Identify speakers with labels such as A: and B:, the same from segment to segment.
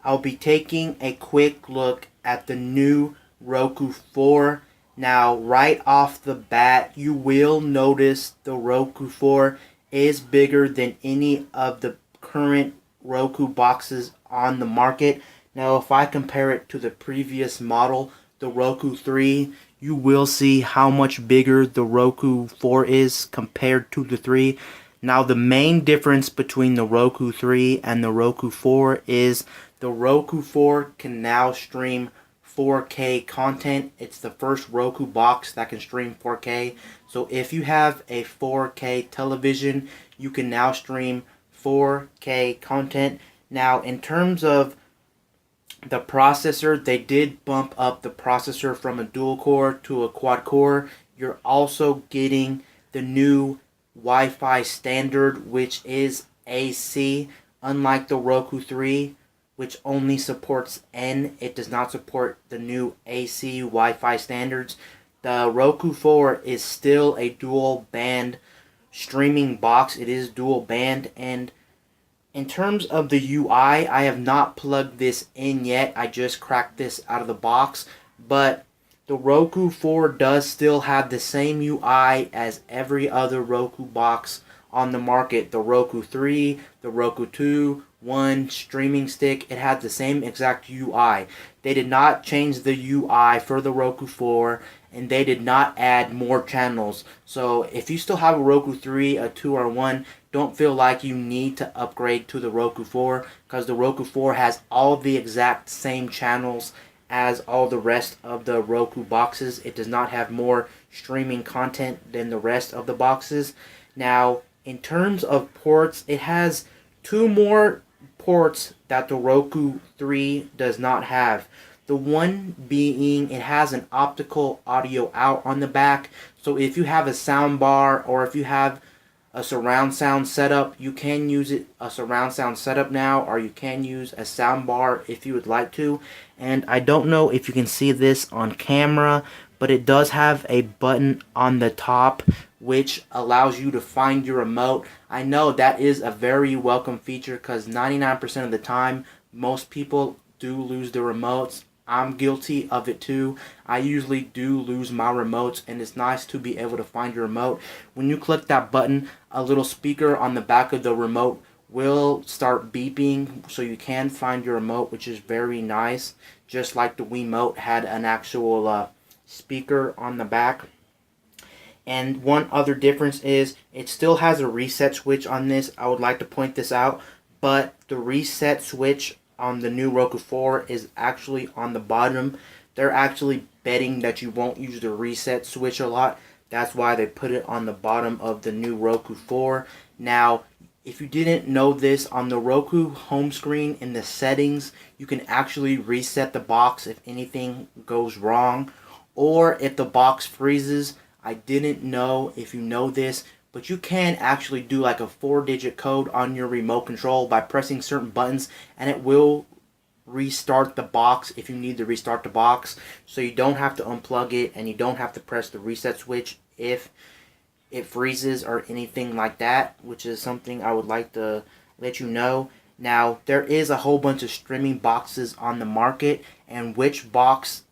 A: I'll be taking a quick look at the new Roku 4. Now, right off the bat, you will notice the Roku 4 is bigger than any of the current Roku boxes on the market. Now, if I compare it to the previous model, the Roku 3, you will see how much bigger the Roku 4 is compared to the 3. Now, the main difference between the Roku 3 and the Roku 4 is the Roku 4 can now stream 4K content. It's the first Roku box that can stream 4K. So if you have a 4K television, you can now stream 4K content. Now, in terms of the processor, they did bump up the processor from a dual core to a quad core. You're also getting the new Wi-Fi standard, which is AC, unlike the Roku 3, which only supports N. It does not support the new AC Wi-Fi standards. The Roku 4 is still a dual band streaming box. It is dual band, and in terms of the UI, I have not plugged this in yet. I just cracked this out of the box, but the Roku 4 does still have the same UI as every other Roku box on the market. The Roku 3, the Roku 2, 1 streaming stick, it had the same exact UI. They did not change the UI for the Roku 4, and they did not add more channels. So if you still have a Roku 3, a 2, or 1, don't feel like you need to upgrade to the Roku 4, because the Roku 4 has all the exact same channels as all the rest of the Roku boxes. It does not have more streaming content than the rest of the boxes. Now, in terms of ports, it has 2 more ports that the Roku 3 does not have. The one being it has an optical audio out on the back. So if you have a sound bar or if you have a surround sound setup, you can use a surround sound setup now, or you can use a sound bar if you would like to. And I don't know if you can see this on camera, but it does have a button on the top which allows you to find your remote. I know that is a very welcome feature, because 99% of the time most people do lose their remotes. I'm guilty of it too. I usually do lose my remotes, and it's nice to be able to find your remote. When you click that button, a little speaker on the back of the remote will start beeping so you can find your remote, which is very nice. Just like the Wiimote had an actual speaker on the back. And one other difference is it still has a reset switch on this. I would like to point this out, but the reset switch on the new Roku 4 is actually on the bottom. They're actually betting that you won't use the reset switch a lot. That's why they put it on the bottom of the new Roku 4. Now, if you didn't know this, on the Roku home screen in the settings, you can actually reset the box if anything goes wrong, or if the box freezes. I didn't know if you know this, but you can actually do like a 4-digit code on your remote control by pressing certain buttons, and it will restart the box if you need to restart the box. So you don't have to unplug it, and you don't have to press the reset switch if it freezes or anything like that, which is something I would like to let you know. Now, there is a whole bunch of streaming boxes on the market, and which box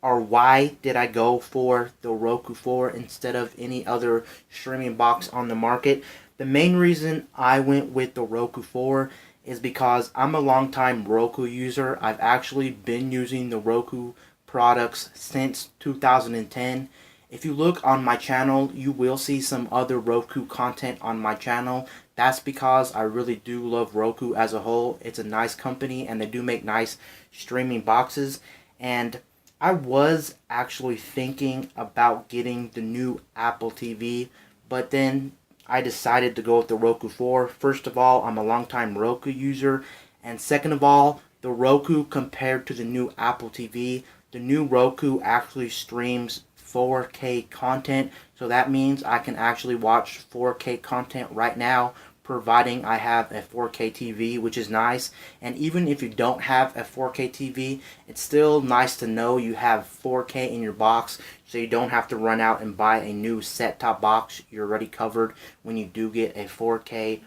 A: or why did I go for the Roku 4 instead of any other streaming box on the market? The main reason I went with the Roku 4 is because I'm a longtime Roku user. I've actually been using the Roku products since 2010. If you look on my channel, you will see some other Roku content on my channel. That's because I really do love Roku as a whole. It's a nice company, and they do make nice streaming boxes. And I was actually thinking about getting the new Apple TV, but then I decided to go with the Roku 4. First of all, I'm a longtime Roku user, and second of all, the Roku compared to the new Apple TV, the new Roku actually streams 4K content, so that means I can actually watch 4K content right now, providing I have a 4K TV, which is nice. And even if you don't have a 4K TV, it's still nice to know you have 4K in your box, so you don't have to run out and buy a new set-top box. You're already covered when you do get a 4K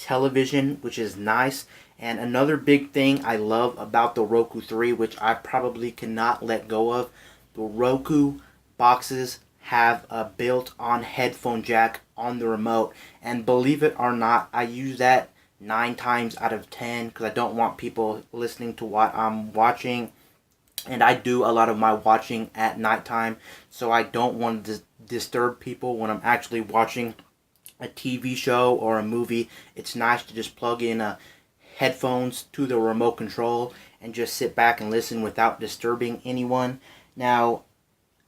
A: television, which is nice. And another big thing I love about the Roku 3, which I probably cannot let go of, the Roku boxes have a built-on headphone jack on the remote. And believe it or not, I use that 9 times out of 10 because I don't want people listening to what I'm watching. And I do a lot of my watching at nighttime, so I don't want to disturb people when I'm actually watching a TV show or a movie. It's nice to just plug in headphones to the remote control and just sit back and listen without disturbing anyone. Now,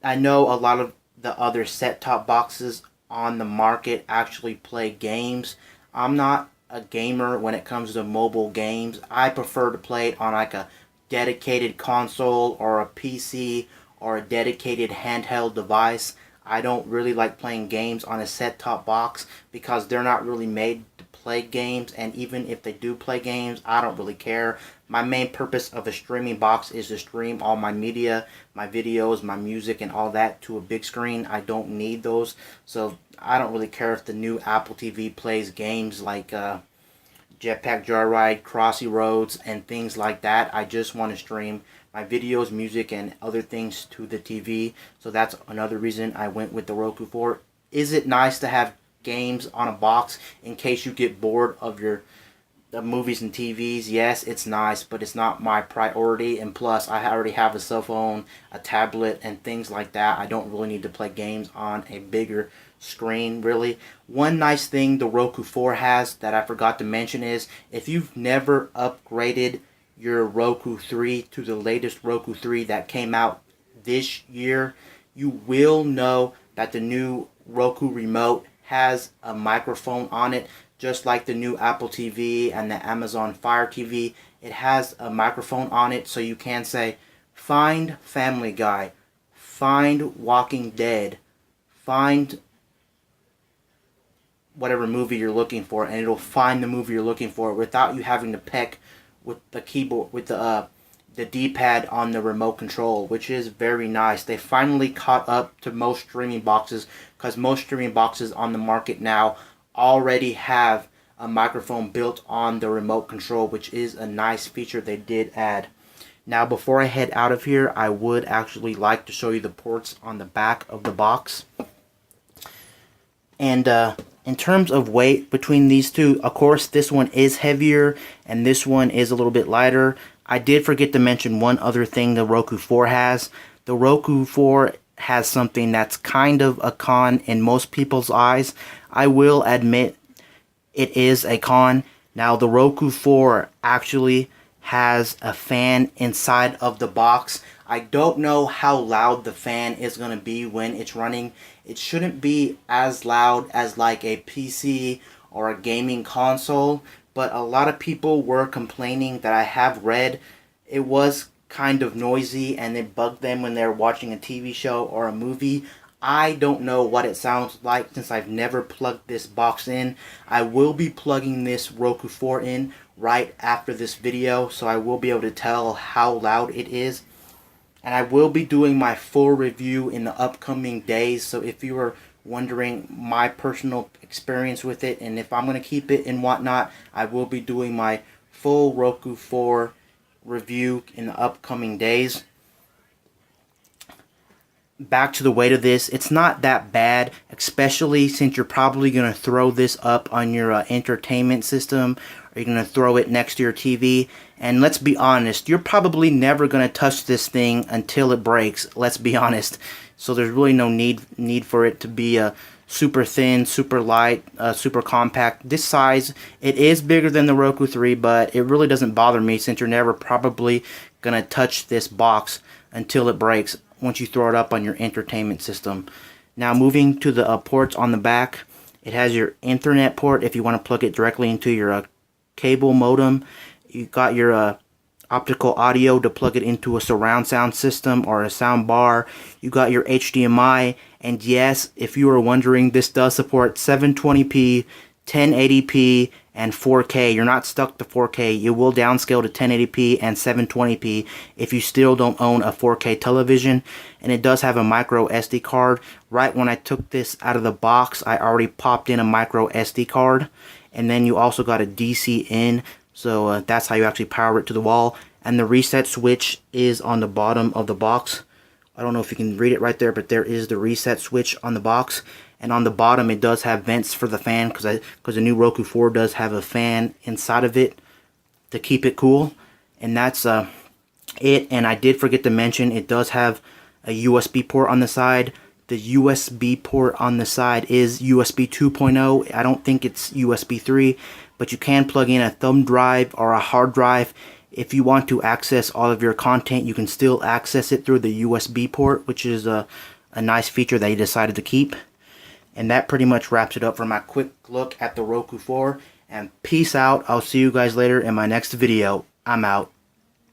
A: I know a lot of the other set-top boxes on the market actually play games. I'm not a gamer when it comes to mobile games. I prefer to play it on like a dedicated console or a PC or a dedicated handheld device. I don't really like playing games on a set-top box because they're not really made to play games, and even if they do play games, I don't really care. My main purpose of a streaming box is to stream all my media, my videos, my music, and all that to a big screen. I don't need those, so I don't really care if the new Apple TV plays games like Jetpack Joyride, Crossy Roads, and things like that. I just want to stream my videos, music, and other things to the TV. So that's another reason I went with the Roku 4. Is it nice to have games on a box in case you get bored of the movies and TVs? Yes, it's nice, but it's not my priority. And plus, I already have a cell phone, a tablet, and things like that. I don't really need to play games on a bigger screen, really. One nice thing the Roku 4 has that I forgot to mention is if you've never upgraded your Roku 3 to the latest Roku 3 that came out this year, you will know that the new Roku remote has a microphone on it, just like the new Apple TV and the Amazon Fire TV. It has a microphone on it, so you can say, find Family Guy, find Walking Dead, find whatever movie you're looking for, and it'll find the movie you're looking for without you having to peck with the keyboard, with the D-pad on the remote control, which is very nice. They finally caught up to most streaming boxes, because most streaming boxes on the market now already have a microphone built on the remote control, which is a nice feature they did add. Now, before I head out of here, I would actually like to show you the ports on the back of the box. And in terms of weight between these two, of course, this one is heavier and this one is a little bit lighter. I did forget to mention one other thing the Roku 4 has. The Roku 4 has something that's kind of a con in most people's eyes. I will admit it is a con. Now, the Roku 4 actually has a fan inside of the box. I don't know how loud the fan is going to be when it's running. It shouldn't be as loud as like a PC or a gaming console, but a lot of people were complaining that I have read it was kind of noisy and it bugged them when they're watching a TV show or a movie. I don't know what it sounds like since I've never plugged this box in. I will be plugging this Roku 4 in right after this video, so I will be able to tell how loud it is. And I will be doing my full review in the upcoming days, so if you are wondering my personal experience with it and if I'm going to keep it and whatnot, I will be doing my full Roku 4 review in the upcoming days. Back to the weight of this, it's not that bad, especially since you're probably going to throw this up on your entertainment system, or you're going to throw it next to your TV. And let's be honest, you're probably never going to touch this thing until it breaks. Let's be honest. So there's really no need for it to be super thin, super light, super compact. This size, it is bigger than the Roku 3, but it really doesn't bother me since you're never probably going to touch this box until it breaks once you throw it up on your entertainment system. Now, moving to the ports on the back, it has your Ethernet port if you want to plug it directly into your cable modem. You got your optical audio to plug it into a surround sound system or a sound bar. You got your HDMI, and yes, if you are wondering, this does support 720p, 1080p, and 4K. You're not stuck to 4K. You will downscale to 1080p and 720p if you still don't own a 4K television. And it does have a micro SD card. Right when I took this out of the box, I already popped in a micro SD card. And then you also got a DC in, so that's how you actually power it to the wall. And the reset switch is on the bottom of the box. I don't know if you can read it right there, but there is the reset switch on the box. And on the bottom, it does have vents for the fan, because the new Roku 4 does have a fan inside of it to keep it cool. And that's it. And I did forget to mention, it does have a USB port on the side. The USB port on the side is USB 2.0. I don't think it's USB 3, but you can plug in a thumb drive or a hard drive. If you want to access all of your content, you can still access it through the USB port, which is a nice feature that he decided to keep. And that pretty much wraps it up for my quick look at the Roku 4. And peace out. I'll see you guys later in my next video. I'm out.